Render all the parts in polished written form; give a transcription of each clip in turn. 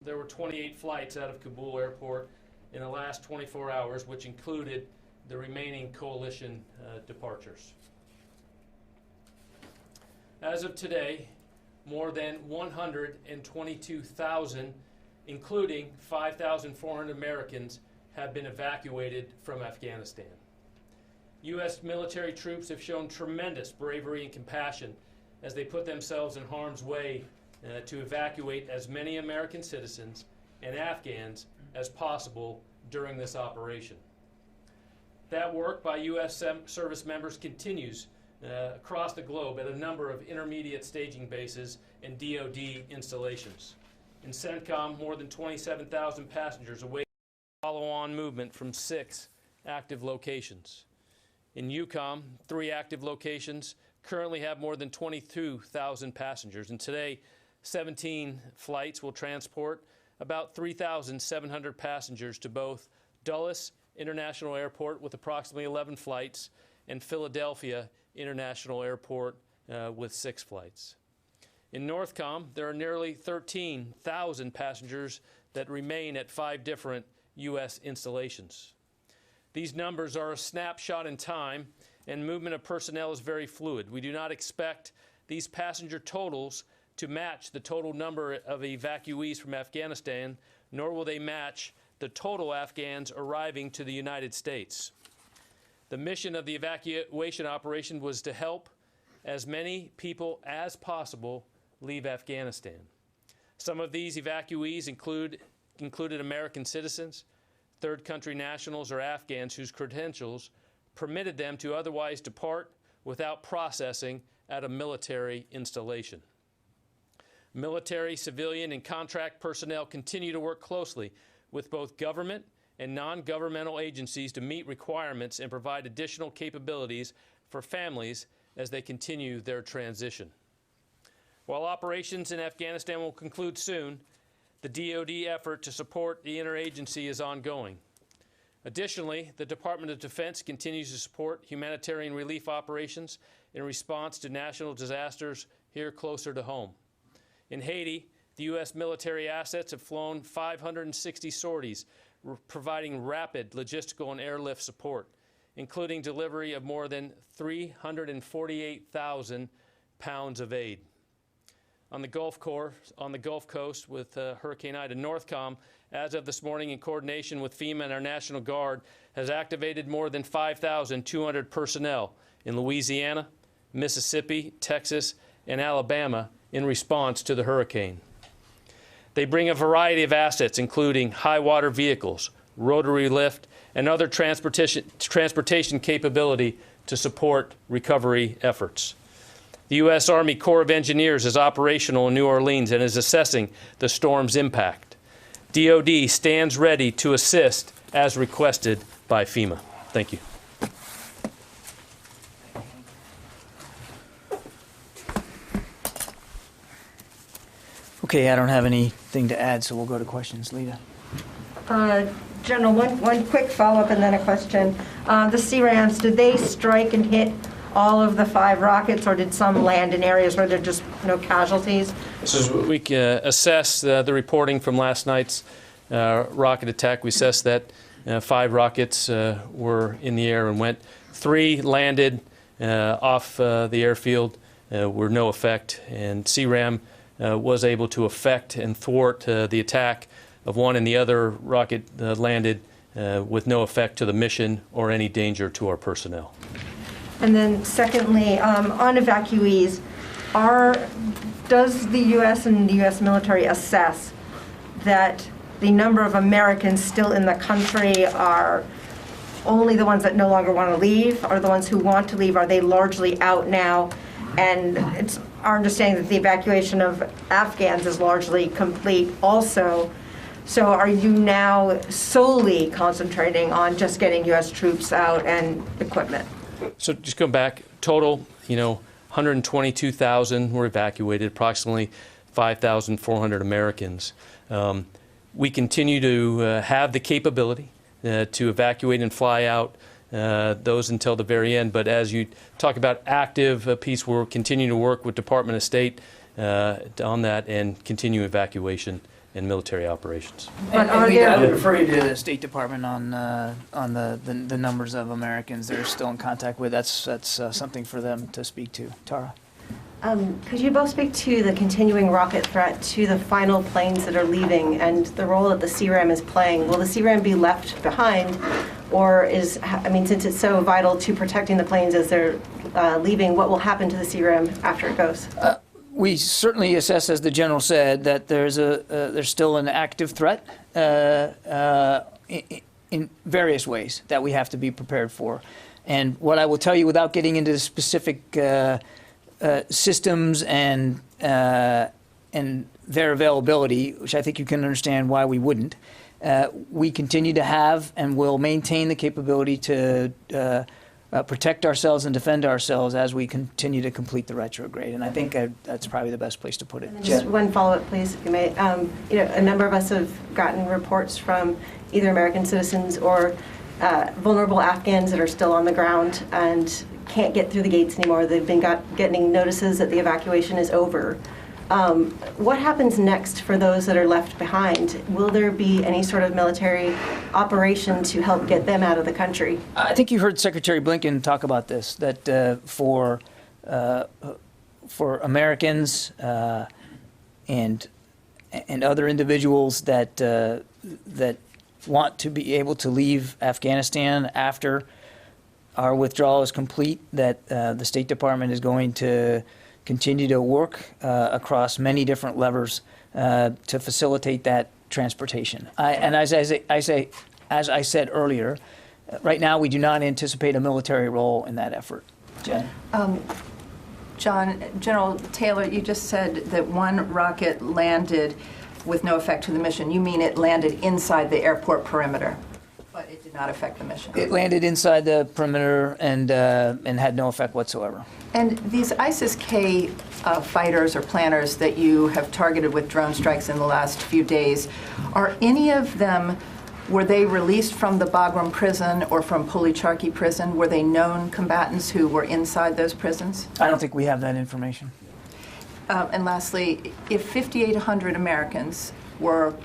There were 28 flights out of Kabul airport in the last 24 hours, which included the remaining coalition departures. As of today, more than 122,000, including 5,400 Americans, have been evacuated from Afghanistan. U.S. military troops have shown tremendous bravery and compassion as they put themselves in harm's way to evacuate as many American citizens and Afghans as possible during this operation. That work by U.S. service members continues across the globe at a number of intermediate staging bases and DoD installations. In CENTCOM, more than 27,000 passengers await follow-on movement from 6 active locations. In EUCOM, 3 active locations currently have more than 22,000 passengers, and today 17 flights will transport about 3,700 passengers to both Dulles International Airport with approximately 11 flights and Philadelphia International Airport with 6 flights. In NORTHCOM, there are nearly 13,000 passengers that remain at 5 different U.S. installations. These numbers are a snapshot in time, and movement of personnel is very fluid. We do not expect these passenger totals to match the total number of evacuees from Afghanistan, nor will they match the total Afghans arriving to the United States. The mission of the evacuation operation was to help as many people as possible leave Afghanistan. Some of these evacuees included American citizens, third country nationals, or Afghans whose credentials permitted them to otherwise depart without processing at a military installation. Military, civilian, and contract personnel continue to work closely with both government and non-governmental agencies to meet requirements and provide additional capabilities for families as they continue their transition. While operations in Afghanistan will conclude soon, the DoD effort to support the interagency is ongoing. Additionally, the Department of Defense continues to support humanitarian relief operations in response to national disasters here closer to home. In Haiti, the U.S. military assets have flown 560 sorties, providing rapid logistical and airlift support, including delivery of more than 348,000 pounds of aid. On the Gulf Coast with Hurricane Ida, NORTHCOM, as of this morning, in coordination with FEMA and our National Guard, has activated more than 5,200 personnel in Louisiana, Mississippi, Texas, and Alabama in response to the hurricane. They bring a variety of assets, including high-water vehicles, rotary lift, and other transportation capability to support recovery efforts. The U.S. Army Corps of Engineers is operational in New Orleans and is assessing the storm's impact. DoD stands ready to assist as requested by FEMA. Thank you. Okay, I don't have anything to add, so we'll go to questions. Lita. General, one quick follow-up and then a question. The CRAMs, did they strike and hit all of the 5 rockets, or did some land in areas where there are just no casualties? We assess the reporting from last night's rocket attack. We assessed that 5 rockets were in the air and went. 3 landed off the airfield, were no effect, and CRAM was able to affect and thwart the attack of one, and the other rocket landed with no effect to the mission or any danger to our personnel. And then secondly, on evacuees, does the U.S. and the U.S. military assess that the number of Americans still in the country are only the ones that no longer want to leave, or the ones who want to leave, are they largely out now? And it's our understanding that the evacuation of Afghans is largely complete also. So are you now solely concentrating on just getting U.S. troops out and equipment? So just go back, total, 122,000 were evacuated, approximately 5,400 Americans. We continue to have the capability to evacuate and fly out those until the very end. But as you talk about active piece, we're continuing to work with Department of State on that and continue evacuation in military operations. But And are Leah, I there- would refer you to the State Department on the numbers of Americans they're still in contact with. That's something for them to speak to. Tara? Could you both speak to the continuing rocket threat to the final planes that are leaving and the role that the CRAM is playing? Will the CRAM be left behind, or since it's so vital to protecting the planes as they're leaving, what will happen to the CRAM after it goes? We certainly assess, as the general said, that there's still an active threat in various ways that we have to be prepared for. And what I will tell you, without getting into the specific systems and their availability, which I think you can understand why we wouldn't, we continue to have and will maintain the capability to protect ourselves and defend ourselves as we continue to complete the retrograde. And I think that's probably the best place to put it. Just one follow-up, please, if you may. A number of us have gotten reports from either American citizens or vulnerable Afghans that are still on the ground and can't get through the gates anymore. They've been getting notices that the evacuation is over. What happens next for those that are left behind? Will there be any sort of military operation to help get them out of the country? I think you heard Secretary Blinken talk about this, that for Americans and other individuals that want to be able to leave Afghanistan after our withdrawal is complete, that the State Department is going to continue to work across many different levers to facilitate that transportation. And as I said earlier, right now we do not anticipate a military role in that effort. Jen? John, General Taylor, you just said that one rocket landed with no effect to the mission. You mean it landed inside the airport perimeter, but it did not affect the mission? It landed inside the perimeter and had no effect whatsoever. And these ISIS-K fighters or planners that you have targeted with drone strikes in the last few days, are any of them, were they released from the Bagram prison or from Pulicharki prison? Were they known combatants who were inside those prisons? I don't think we have that information. And lastly, if 5,800 Americans were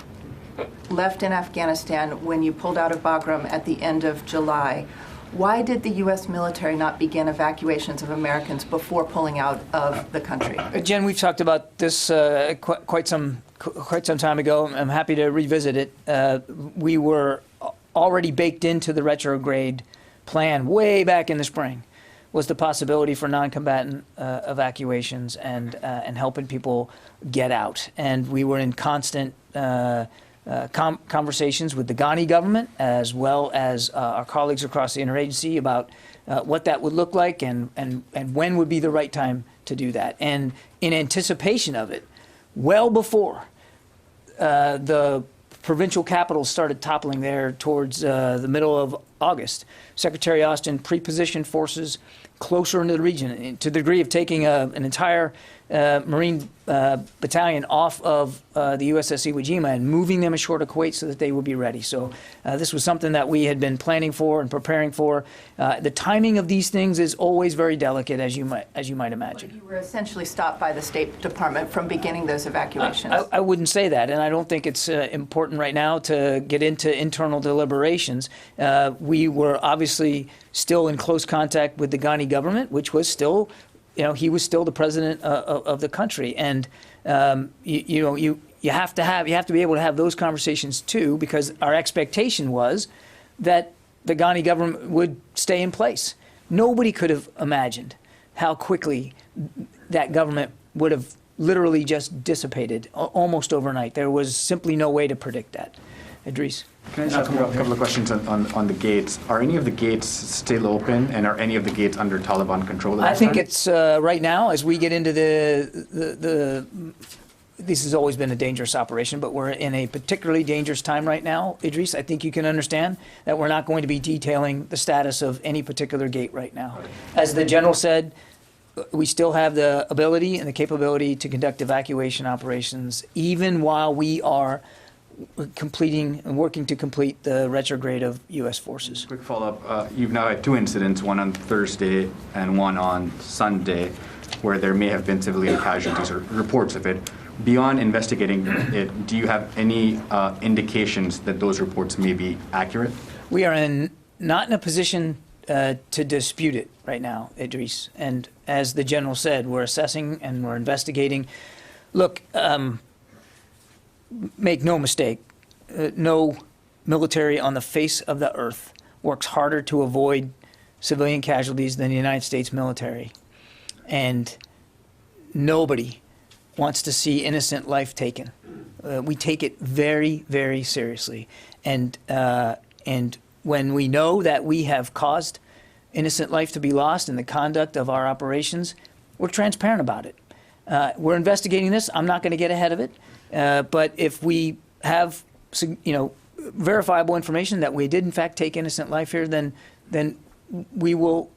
left in Afghanistan when you pulled out of Bagram at the end of July, why did the U.S. military not begin evacuations of Americans before pulling out of the country? Jen, we've talked about this quite some time ago. I'm happy to revisit it. We were already baked into the retrograde plan way back in the spring, was the possibility for non-combatant evacuations and helping people get out. And we were in constant conversations with the Ghani government, as well as our colleagues across the interagency, about what that would look like and when would be the right time to do that. And in anticipation of it, well before the provincial capitals started toppling there towards the middle of August, Secretary Austin pre-positioned forces closer into the region to the degree of taking an entire Marine battalion off of the USS Iwo Jima and moving them ashore to Kuwait so that they would be ready. So this was something that we had been planning for and preparing for. The timing of these things is always very delicate, as you might imagine. But you were essentially stopped by the State Department from beginning those evacuations. I wouldn't say that, and I don't think it's important right now to get into internal deliberations. We were obviously still in close contact with the Ghani government, which was still, he was still the president of the country, and you have to be able to have those conversations too, because our expectation was that the Ghani government would stay in place. Nobody could have imagined how quickly that government would have literally just dissipated almost overnight. There was simply no way to predict that. Idris. Can I just ask a couple of questions on the gates? Are any of the gates still open, and are any of the gates under Taliban control? I think it's right now, as we get into this has always been a dangerous operation, but we're in a particularly dangerous time right now, Idris. I think you can understand that we're not going to be detailing the status of any particular gate right now. As the general said, we still have the ability and the capability to conduct evacuation operations even while we are completing and working to complete the retrograde of U.S. forces. Quick follow-up. You've now had two incidents, one on Thursday and one on Sunday, where there may have been civilian casualties or reports of it. Beyond investigating it, do you have any indications that those reports may be accurate? We are not in a position to dispute it right now, Idris. And as the general said, we're assessing and we're investigating. Look, make no mistake, no military on the face of the earth works harder to avoid civilian casualties than the United States military. And nobody wants to see innocent life taken. We take it very, very seriously. And when we know that we have caused innocent life to be lost in the conduct of our operations, we're transparent about it. We're investigating this. I'm not going to get ahead of it. But if we have, verifiable information that we did in fact take innocent life here, then we'll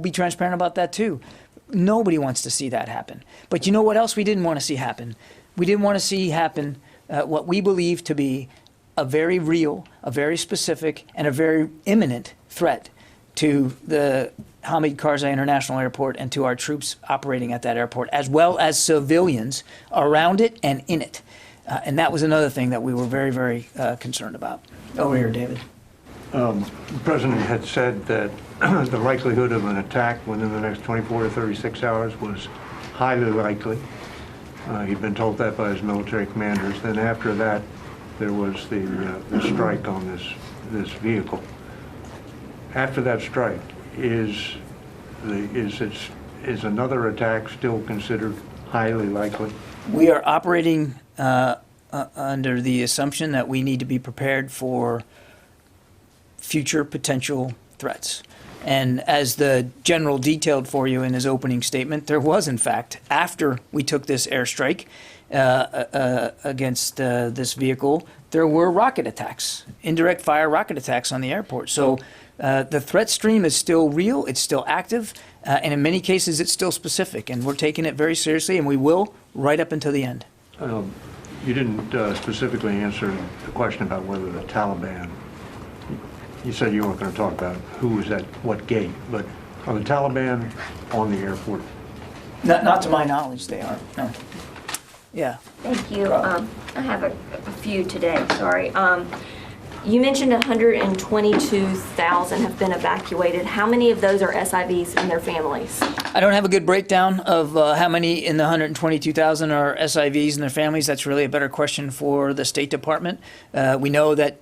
be transparent about that too. Nobody wants to see that happen. But you know what else we didn't want to see happen? We didn't want to see happen what we believe to be a very real, a very specific, and a very imminent threat to the Hamid Karzai International Airport and to our troops operating at that airport, as well as civilians around it and in it. And that was another thing that we were very, very concerned about. Over here, David. The President had said that the likelihood of an attack within the next 24 to 36 hours was highly likely. He'd been told that by his military commanders. Then after that, there was the strike on this vehicle. After that strike, is another attack still considered highly likely? We are operating under the assumption that we need to be prepared for future potential threats. And as the general detailed for you in his opening statement, there was, in fact, after we took this airstrike against this vehicle, there were rocket attacks, indirect fire rocket attacks on the airport. So the threat stream is still real, it's still active, and in many cases it's still specific. And we're taking it very seriously, and we will right up until the end. You didn't specifically answer the question about whether the Taliban, you said you weren't going to talk about who was at what gate, but are the Taliban on the airport? Not to my knowledge, they are. No. Yeah. Thank you. I have a few today, sorry. You mentioned 122,000 have been evacuated. How many of those are SIVs and their families? I don't have a good breakdown of how many in the 122,000 are SIVs and their families. That's really a better question for the State Department. We know that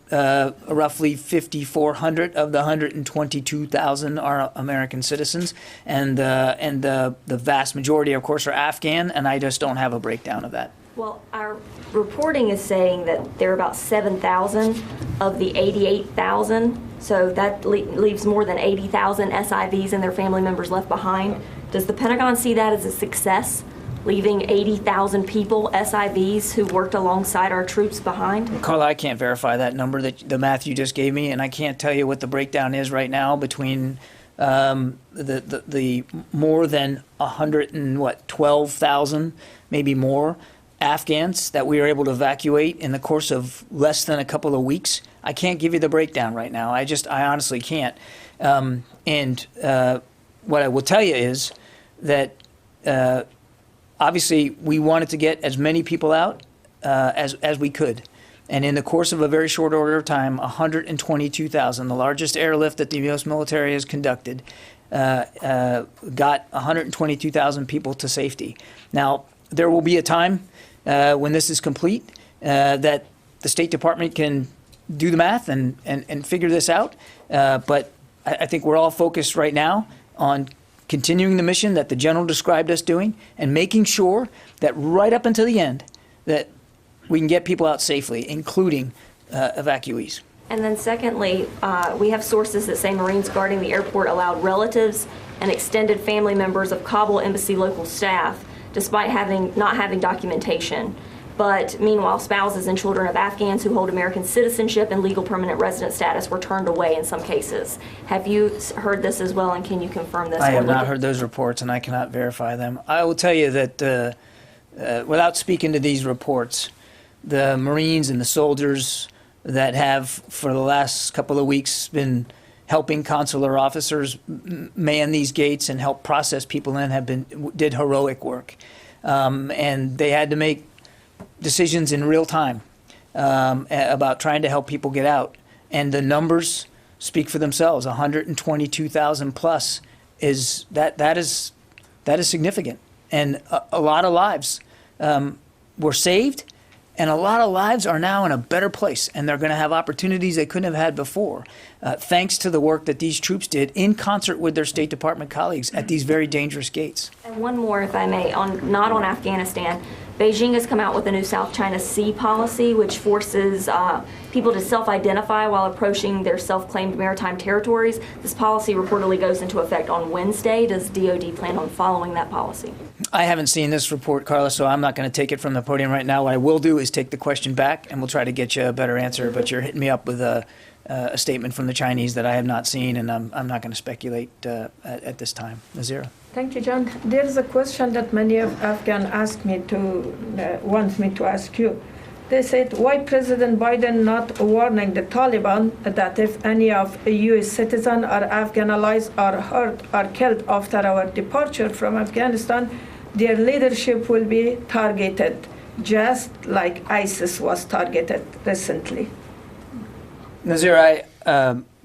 roughly 5,400 of the 122,000 are American citizens, and the vast majority, of course, are Afghan, and I just don't have a breakdown of that. Well, our reporting is saying that there are about 7,000 of the 88,000, so that leaves more than 80,000 SIVs and their family members left behind. Does the Pentagon see that as a success, leaving 80,000 people, SIVs, who worked alongside our troops behind? Carla, I can't verify that number, the math you just gave me, and I can't tell you what the breakdown is right now between the more than 112,000, maybe more, Afghans that we were able to evacuate in the course of less than a couple of weeks. I can't give you the breakdown right now. I honestly can't. What I will tell you is that obviously we wanted to get as many people out as we could. And in the course of a very short order of time, 122,000, the largest airlift that the U.S. military has conducted, got 122,000 people to safety. Now, there will be a time when this is complete, that the State Department can do the math and figure this out. But I think we're all focused right now on continuing the mission that the General described us doing and making sure that right up until the end that we can get people out safely, including evacuees. And then secondly, we have sources that say Marines guarding the airport allowed relatives and extended family members of Kabul embassy local staff despite not having documentation. But meanwhile, spouses and children of Afghans who hold American citizenship and legal permanent resident status were turned away in some cases. Have you heard this as well, and can you confirm this? I have not heard those reports, and I cannot verify them. I will tell you that without speaking to these reports, the Marines and the soldiers that have, for the last couple of weeks, been helping consular officers man these gates and help process people in did heroic work. And they had to make decisions in real time about trying to help people get out. And the numbers speak for themselves. 122,000 plus that is significant. And a lot of lives were saved, and a lot of lives are now in a better place, and they're going to have opportunities they couldn't have had before, thanks to the work that these troops did in concert with their State Department colleagues at these very dangerous gates. And one more, if I may, not on Afghanistan. Beijing has come out with a new South China Sea policy, which forces people to self-identify while approaching their self-claimed maritime territories. This policy reportedly goes into effect on Wednesday. Does DoD plan on following that policy? I haven't seen this report, Carla, so I'm not going to take it from the podium right now. What I will do is take the question back, and we'll try to get you a better answer. But you're hitting me up with a statement from the Chinese that I have not seen, and I'm not going to speculate at this time. Nazira. Thank you, John. There is a question that many of Afghans want me to ask you. They said, why President Biden not warning the Taliban that if any of a U.S. citizen or Afghan allies are hurt or killed after our departure from Afghanistan, their leadership will be targeted, just like ISIS was targeted recently? Nazir,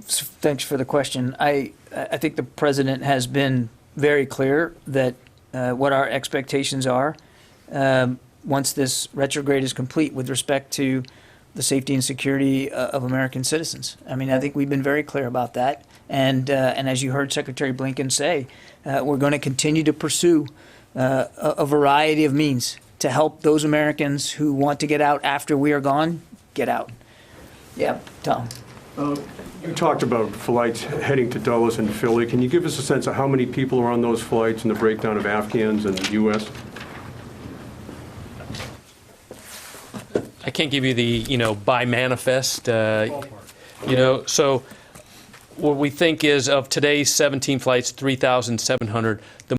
thanks for the question. I think the president has been very clear that what our expectations are once this retrograde is complete with respect to the safety and security of American citizens. I mean, I think we've been very clear about that. And as you heard Secretary Blinken say, we're going to continue to pursue a variety of means to help those Americans who want to get out after we are gone, get out. Yeah, Tom. You talked about flights heading to Dulles and Philly. Can you give us a sense of how many people are on those flights and the breakdown of Afghans in the U.S.? I can't give you the, by manifest, so what we think is of today's 17 flights, 3,700, the